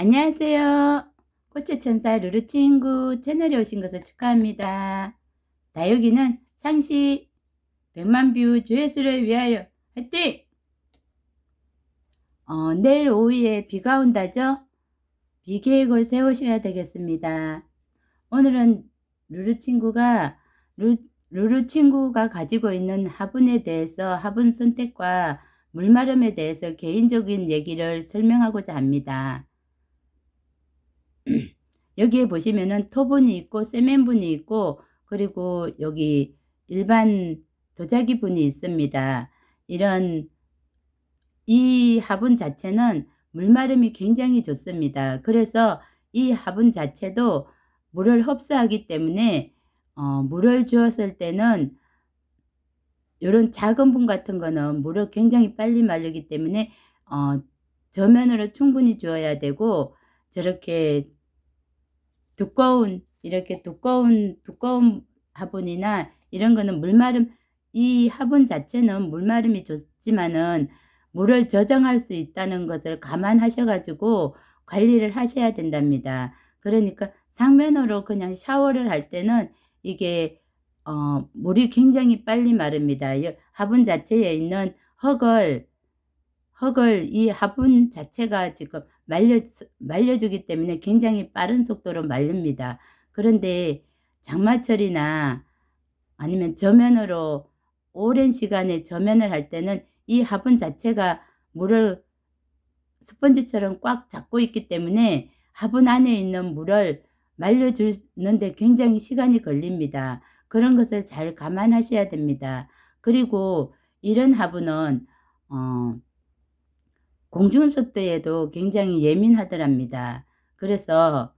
안녕하세요. 꽃의 천사 루루친구 채널에 오신 것을 축하합니다. 다육이는 상시 100만 뷰 조회수를 위하여 화이팅! 내일 오후에 비가 온다죠? 비 계획을 세우셔야 되겠습니다. 오늘은 루루친구가 루루친구가 가지고 있는 화분에 대해서 화분 선택과 물마름에 대해서 개인적인 얘기를 설명하고자 합니다. 여기에 보시면은 토분이 있고 세면분이 있고 그리고 여기 일반 도자기 분이 있습니다. 이 화분 자체는 물마름이 굉장히 좋습니다. 그래서 이 화분 자체도 물을 흡수하기 때문에 물을 주었을 때는 이런 작은 분 같은 거는 물을 굉장히 빨리 마르기 때문에 저면으로 충분히 주어야 되고, 저렇게 이렇게 두꺼운 화분이나 이런 거는 이 화분 자체는 물마름이 좋지만은 물을 저장할 수 있다는 것을 감안하셔가지고 관리를 하셔야 된답니다. 그러니까 상면으로 그냥 샤워를 할 때는 이게 물이 굉장히 빨리 마릅니다. 화분 자체에 있는 흙을 이 화분 자체가 지금 말려주기 때문에 굉장히 빠른 속도로 마릅니다. 그런데 장마철이나 아니면 저면으로 오랜 시간에 저면을 할 때는 이 화분 자체가 물을 스펀지처럼 꽉 잡고 있기 때문에 화분 안에 있는 물을 말려주는데 굉장히 시간이 걸립니다. 그런 것을 잘 감안하셔야 됩니다. 그리고 이런 화분은 공중습도에도 굉장히 예민하더랍니다. 그래서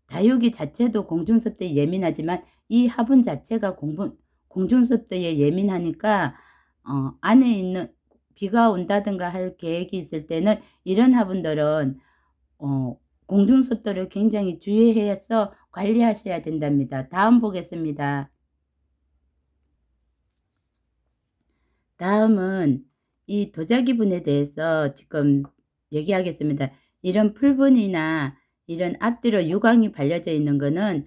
다육이 자체도 공중습도에 예민하지만 이 화분 자체가 공중습도에 예민하니까 안에 있는 비가 온다든가 할 계획이 있을 때는 이런 화분들은 공중습도를 굉장히 주의해서 관리하셔야 된답니다. 다음 보겠습니다. 다음은 이 도자기분에 대해서 지금 얘기하겠습니다. 이런 풀분이나 이런 앞뒤로 유광이 발려져 있는 거는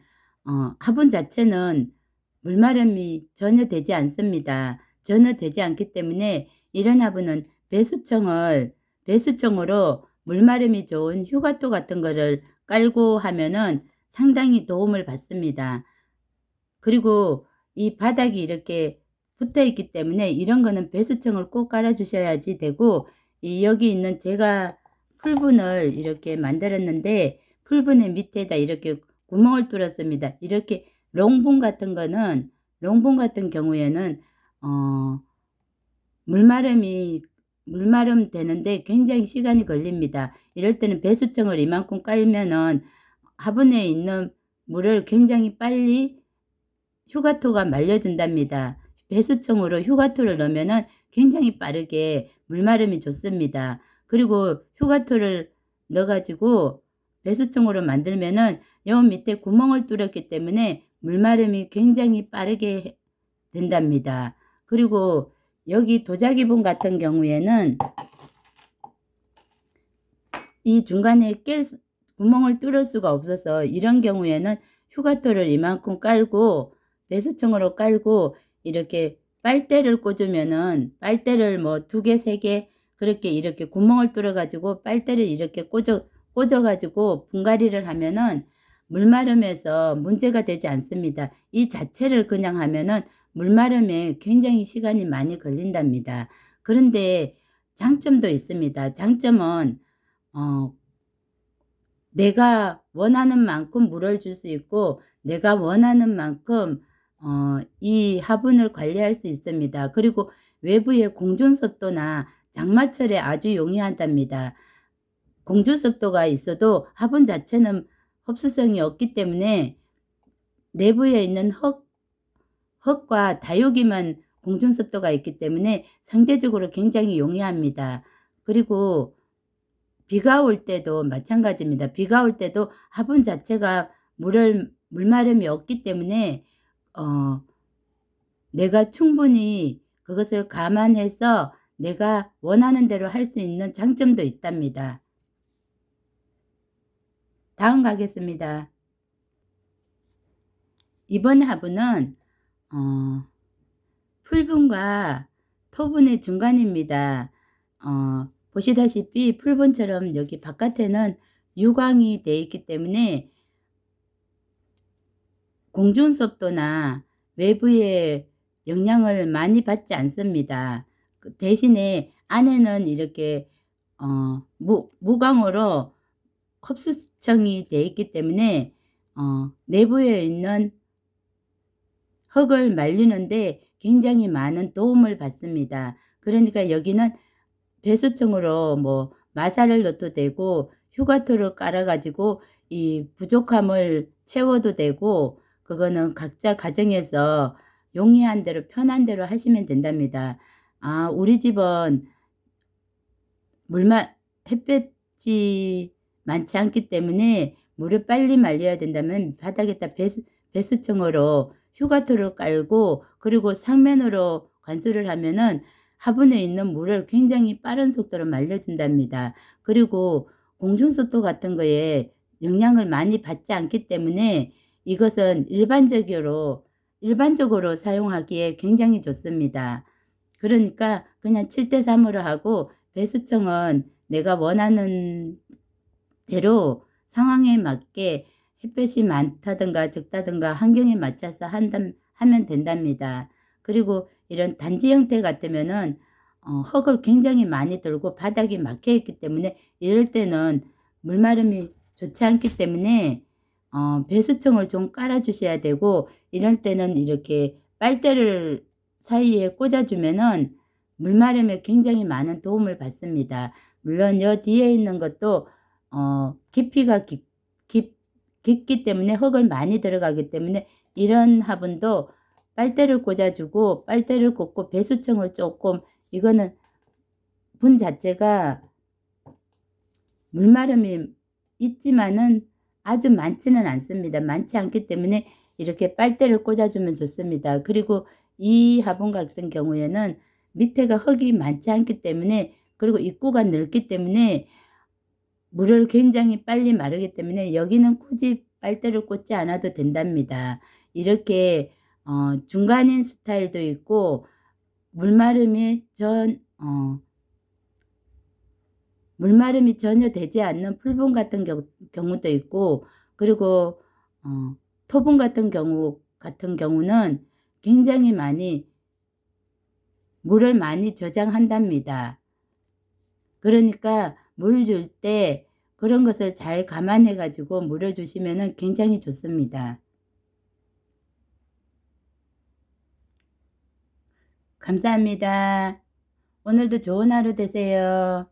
화분 자체는 물마름이 전혀 되지 않습니다. 전혀 되지 않기 때문에 이런 화분은 배수청으로 물마름이 좋은 휴가토 같은 거를 깔고 하면은 상당히 도움을 받습니다. 그리고 이 바닥이 이렇게 붙어 있기 때문에 이런 거는 배수청을 꼭 깔아 주셔야지 되고, 여기 있는 제가 풀분을 이렇게 만들었는데 풀분의 밑에다 이렇게 구멍을 뚫었습니다. 이렇게 롱분 같은 경우에는 물마름 되는데 굉장히 시간이 걸립니다. 이럴 때는 배수청을 이만큼 깔면은 화분에 있는 물을 굉장히 빨리 휴가토가 말려준답니다. 배수청으로 휴가토를 넣으면은 굉장히 빠르게 물마름이 좋습니다. 그리고 휴가토를 넣어가지고 배수청으로 만들면은 여 밑에 구멍을 뚫었기 때문에 물마름이 굉장히 빠르게 된답니다. 그리고 여기 도자기분 같은 경우에는 이 중간에 구멍을 뚫을 수가 없어서 이런 경우에는 휴가토를 이만큼 깔고 배수청으로 깔고 이렇게 빨대를 꽂으면은 빨대를 뭐 2개, 3개 그렇게 이렇게 구멍을 뚫어 가지고 빨대를 이렇게 꽂아 가지고 분갈이를 하면은 물마름에서 문제가 되지 않습니다. 이 자체를 그냥 하면은 물마름에 굉장히 시간이 많이 걸린답니다. 그런데 장점도 있습니다. 장점은 어, 내가 원하는 만큼 물을 줄 수 있고 내가 원하는 만큼 이 화분을 관리할 수 있습니다. 그리고 외부의 공중습도나 장마철에 아주 용이하답니다. 공중습도가 있어도 화분 자체는 흡수성이 없기 때문에 내부에 있는 흙과 다육이만 공중습도가 있기 때문에 상대적으로 굉장히 용이합니다. 그리고 비가 올 때도 마찬가지입니다. 비가 올 때도 화분 자체가 물마름이 없기 때문에 내가 충분히 그것을 감안해서 내가 원하는 대로 할 수 있는 장점도 있답니다. 다음 가겠습니다. 이번 화분은 풀분과 토분의 중간입니다. 보시다시피 풀분처럼 여기 바깥에는 유광이 되어 있기 때문에 공중습도나 외부의 영향을 많이 받지 않습니다. 대신에 안에는 이렇게 무광으로 흡수청이 되어 있기 때문에 내부에 있는 흙을 말리는데 굉장히 많은 도움을 받습니다. 그러니까 여기는 배수청으로 뭐 마사를 넣어도 되고 휴가토를 깔아 가지고 이 부족함을 채워도 되고, 그거는 각자 가정에서 용이한 대로 편한 대로 하시면 된답니다. 우리 집은 햇볕이 많지 않기 때문에 물을 빨리 말려야 된다면 바닥에다 배수청으로 휴가토를 깔고, 그리고 상면으로 관수를 하면은 화분에 있는 물을 굉장히 빠른 속도로 말려준답니다. 그리고 공중습도 같은 거에 영향을 많이 받지 않기 때문에 이것은 일반적으로 사용하기에 굉장히 좋습니다. 그러니까 그냥 7대3으로 하고, 배수청은 내가 원하는 대로 상황에 맞게 햇볕이 많다든가 적다든가 환경에 맞춰서 하면 된답니다. 그리고 이런 단지 형태 같으면은 흙을 굉장히 많이 들고 바닥이 막혀 있기 때문에 이럴 때는 물마름이 좋지 않기 때문에 배수청을 좀 깔아 주셔야 되고, 이럴 때는 이렇게 빨대를 사이에 꽂아주면은 물마름에 굉장히 많은 도움을 받습니다. 물론 여 뒤에 있는 것도 깊이가 깊기 때문에 흙을 많이 들어가기 때문에 이런 화분도 빨대를 꽂아주고, 빨대를 꽂고 배수청을 조금, 이거는 분 자체가 물마름이 있지만은 아주 많지는 않습니다. 많지 않기 때문에 이렇게 빨대를 꽂아주면 좋습니다. 그리고 이 화분 같은 경우에는 밑에가 흙이 많지 않기 때문에, 그리고 입구가 넓기 때문에 물을 굉장히 빨리 마르기 때문에 여기는 굳이 빨대를 꽂지 않아도 된답니다. 이렇게 중간인 스타일도 있고, 물마름이 물마름이 전혀 되지 않는 풀분 같은 경우도 있고, 그리고 토분 같은 경우는 굉장히 물을 많이 저장한답니다. 그러니까 물 줄 때 그런 것을 잘 감안해 가지고 물을 주시면 굉장히 좋습니다. 감사합니다. 오늘도 좋은 하루 되세요.